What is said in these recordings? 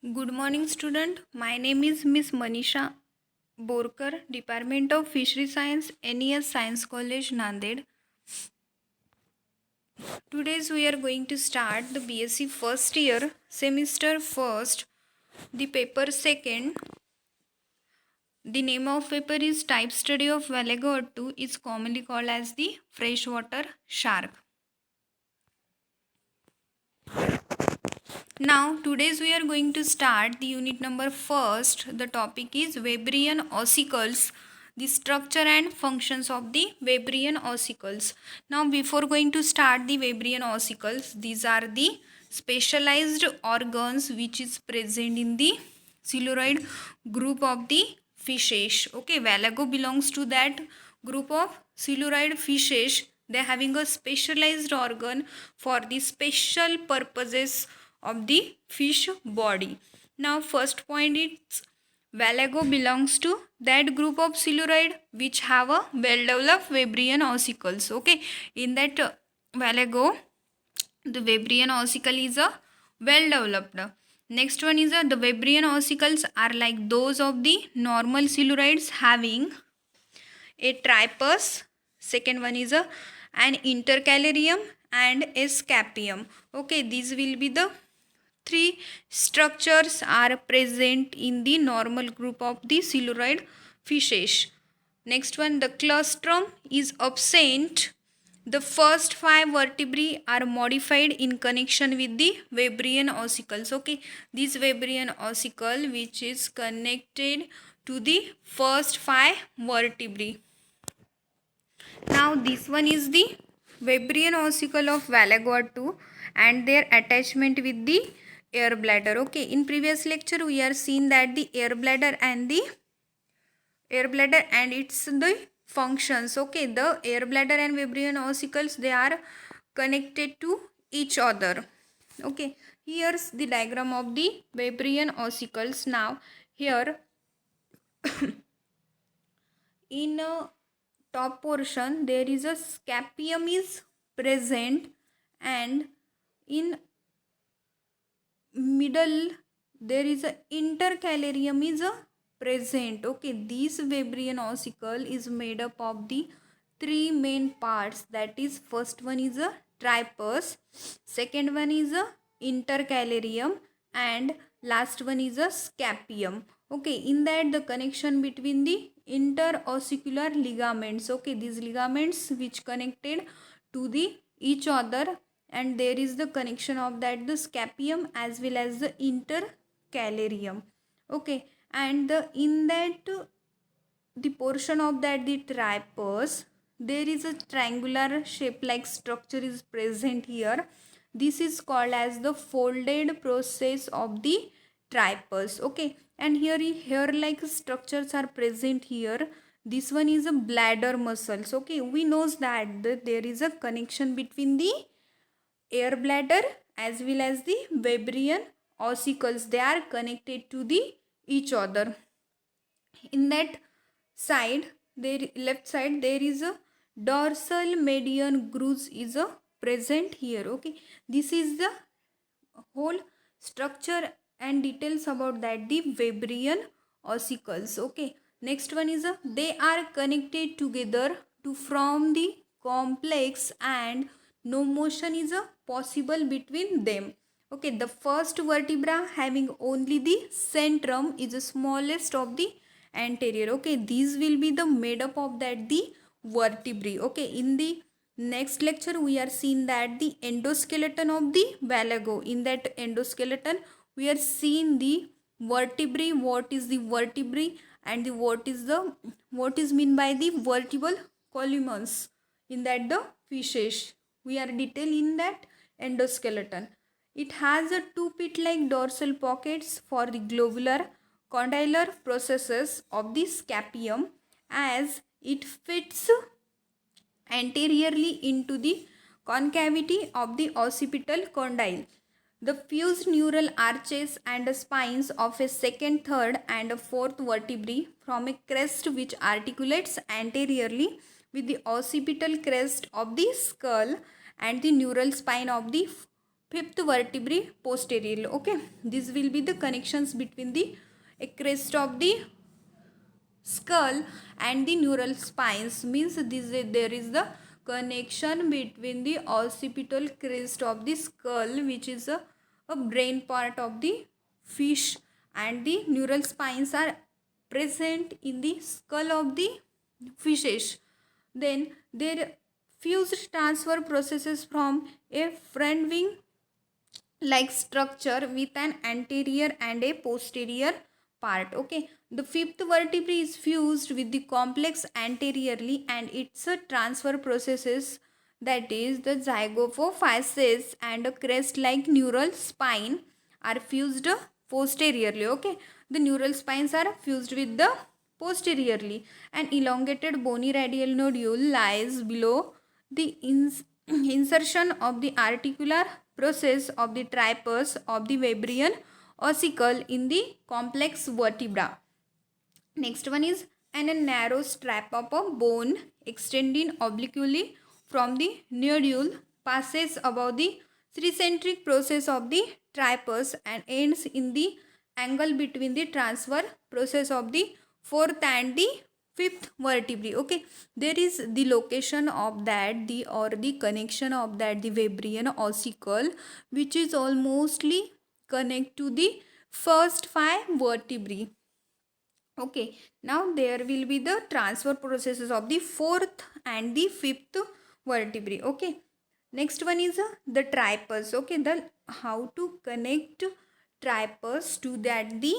Good morning, student. My name is Miss Manisha Borkar, Department of Fishery Science, NES Science College, Nanded. Today we are going to start the BSc first year, semester first, the paper second. The name of paper is Type Study of Valago 2 is commonly called as the freshwater shark. Now, today's we are going to start the unit number first. The topic is Webrian ossicles, the structure and functions of the Webrian ossicles. Now, before going to start the Webrian ossicles, these are the specialized organs which is present in the coeluroid group of the fishes. Okay, Valago belongs to that group of coeluroid fishes. They are having a specialized organ for the special purposes of the fish body. Now, first point is Valago belongs to that group of coeluroid which have a well-developed Webrian ossicles. Okay, in that Valago, the Webrian ossicle is a well-developed. Next one is the Webrian ossicles are like those of the normal coeluroids having a tripus. Second one is an intercalarium and a scapium. Okay, these will be the three structures are present in the normal group of the coeluroid fishes. Next one, the claustrum is absent. The first five vertebrae are modified in connection with the Webrian ossicles. Okay, this Webrian ossicle which is connected to the first five vertebrae. Now this one is the Webrian ossicle of Valago 2 and their attachment with the air bladder. Okay, in previous lecture we are seen that the air bladder and its the functions. Okay, the air bladder and Webrian ossicles, they are connected to each other. Okay, here's the diagram of the Webrian ossicles. Now here in top portion there is a scapium is present, and in middle there is a intercalarium is present. Okay, this Webrian ossicle is made up of the three main parts, that is first one is a tripus, second one is a intercalarium, and last one is a scapium. Okay, in that the connection between the interossicular ligaments. Okay, these ligaments which connected to the each other, and there is the connection of that the scapium as well as the intercalarium. Okay, and in that the portion of that the tripus, there is a triangular shape like structure is present here. This is called as the folded process of the tripus. Okay, and here like structures are present here. This one is a bladder muscles. Okay, we knows that there is a connection between the air bladder as well as the Webrian ossicles. They are connected to the each other. In that side, there left side there is a dorsal median grooves is a present here. Okay, this is the whole structure and details about that the Webrian ossicles. Okay, next one is they are connected together to form the complex, and no motion is possible between them. Okay, the first vertebra having only the centrum is the smallest of the anterior. Okay, these will be the made up of that the vertebrae. Okay, in the next lecture we are seeing that the endoskeleton of the Valago. In that endoskeleton we are seeing the vertebrae, what is the vertebrae, and the what is mean by the vertebral columns in that the fishes. We are detailed in that endoskeleton. It has a two pit-like dorsal pockets for the globular condylar processes of the scapium, as it fits anteriorly into the concavity of the occipital condyle. The fused neural arches and spines of a second, third, and a fourth vertebrae from a crest which articulates anteriorly with the occipital crest of the skull and the neural spine of the fifth vertebrae posteriorly. Okay, this will be the connections between the crest of the skull and the neural spines. Means this there is the connection between the occipital crest of the skull, which is a brain part of the fish, and the neural spines are present in the skull of the fishes. Then there fused transfer processes from a front wing like structure with an anterior and a posterior part. Okay, the fifth vertebrae is fused with the complex anteriorly, and its a transfer processes, that is the zygopophysis and a crest like neural spine, are fused posteriorly. Okay, the neural spines are fused with the posteriorly. An elongated bony radial nodule lies below the insertion of the articular process of the tripus of the Webrian ossicle in the complex vertebra. Next one is a narrow strap of a bone extending obliquely from the nodule passes above the three-centric process of the tripus and ends in the angle between the transfer process of the fourth and the fifth vertebrae. Okay, there is the location of that the or the connection of that the Webrian ossicle, which is almostly connect to the first five vertebrae. Okay, now there will be the transfer processes of the fourth and the fifth vertebrae. Okay, next one is the tripus. Okay, the how to connect tripus to that the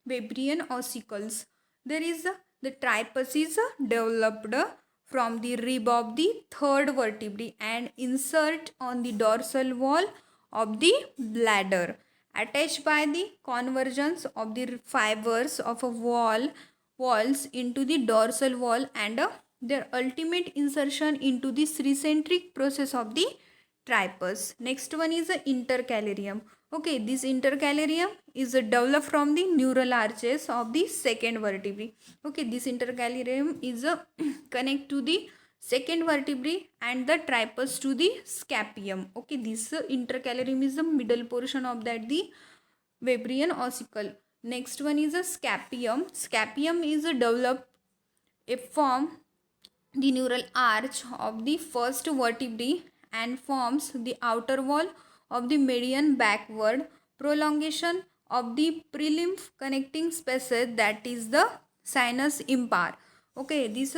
Webrian ossicles. There is the tripus is developed from the rib of the third vertebrae and insert on the dorsal wall of the bladder, attached by the convergence of the fibers of a walls into the dorsal wall, and their ultimate insertion into the three-centric process of the tripus. Next one is the intercalarium. Okay, this intercalarium is developed from the neural arches of the second vertebrae. Okay, this intercalarium is connect to the second vertebrae and the tripus to the scapium. Okay, this intercalarium is the middle portion of that the Webrian ossicle. Next one is a scapium. Scapium is developed a form the neural arch of the first vertebrae and forms the outer wall of the median backward prolongation of the prelymph connecting spaces, that is the sinus impar. Okay, this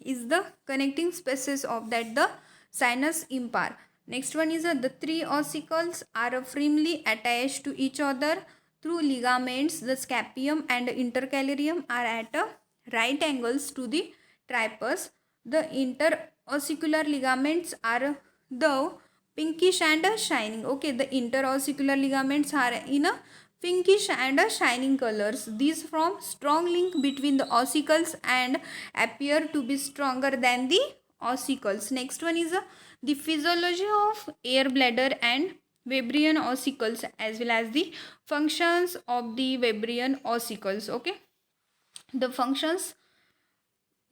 is the connecting spaces of that the sinus impar. Next one is the three ossicles are firmly attached to each other through ligaments. The scapium and intercalarium are at right angles to the tripus. The interossicular ligaments are the pinkish and shining. Okay, the interossicular ligaments are in a pinkish and shining colors. These form strong link between the ossicles and appear to be stronger than the ossicles. Next one is the physiology of air bladder and Webrian ossicles, as well as the functions of the Webrian ossicles. Okay, the functions.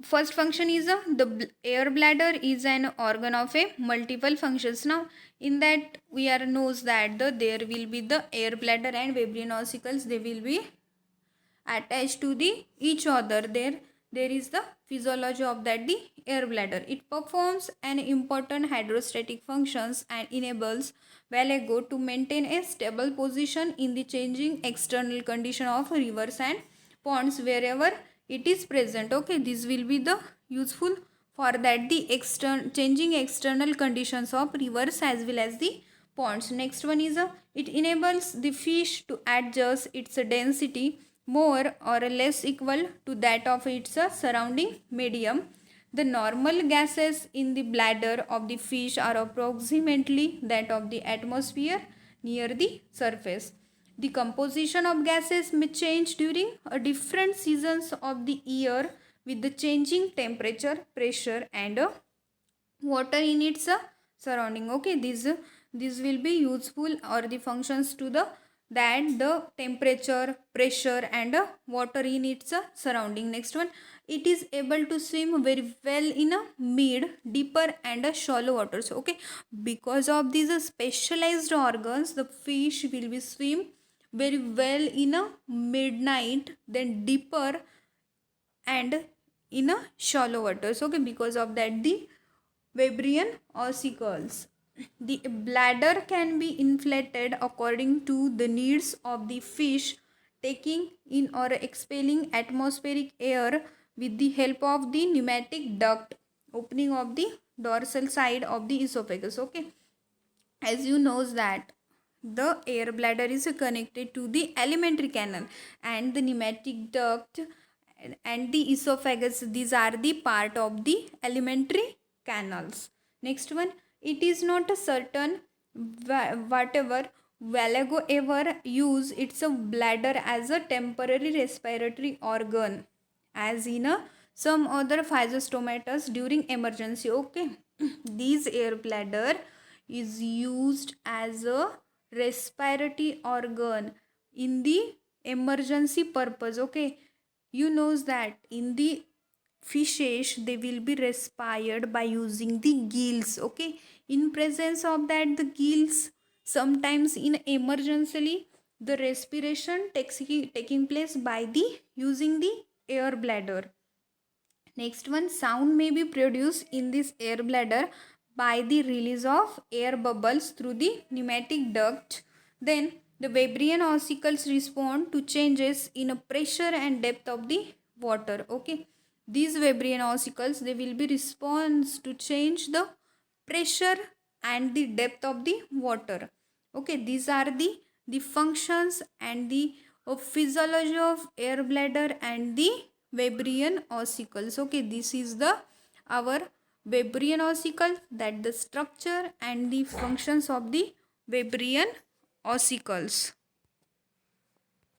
First function is the air bladder is an organ of a multiple functions. Now in that we are knows that there will be the air bladder and Webrian ossicles, they will be attached to the each other. There is the physiology of that the air bladder. It performs an important hydrostatic functions and enables Valago to maintain a stable position in the changing external condition of rivers and ponds wherever it is present. Okay, this will be the useful for that the changing external conditions of rivers as well as the ponds. Next one is it enables the fish to adjust its density more or less equal to that of its surrounding medium. The normal gases in the bladder of the fish are approximately that of the atmosphere near the surface. The composition of gases may change during different seasons of the year with the changing temperature, pressure and water in its surrounding. Okay, this will be useful or the functions to the that the temperature, pressure and water in its surrounding. Next one, it is able to swim very well in a mid, deeper and shallow waters. Okay, because of these specialized organs, the fish will be swim very well in a midnight, then deeper and in a shallow waters. Okay, because of that the Webrian ossicles. The bladder can be inflated according to the needs of the fish, taking in or expelling atmospheric air with the help of the pneumatic duct opening of the dorsal side of the esophagus. Okay, as you knows that the air bladder is connected to the alimentary canal and the pneumatic duct and the esophagus, these are the part of the alimentary canals. Next one, it is not a certain whatever Valago ever use its a bladder as a temporary respiratory organ as in a some other physostomatous during emergency. Okay, these air bladder is used as a respiratory organ in the emergency purpose. Okay, you knows that in the fishes they will be respired by using the gills. Okay, in presence of that the gills, sometimes in emergency the respiration taking place by the using the air bladder. Next one, sound may be produced in this air bladder by the release of air bubbles through the pneumatic duct. Then the Webrian ossicles respond to changes in a pressure and depth of the water. Okay, these Webrian ossicles they will be response to change the pressure and the depth of the water. Okay, these are the functions and the physiology of air bladder and the Webrian ossicles. Okay, this is the our Webrian ossicle, that the structure and the functions of the Webrian ossicles.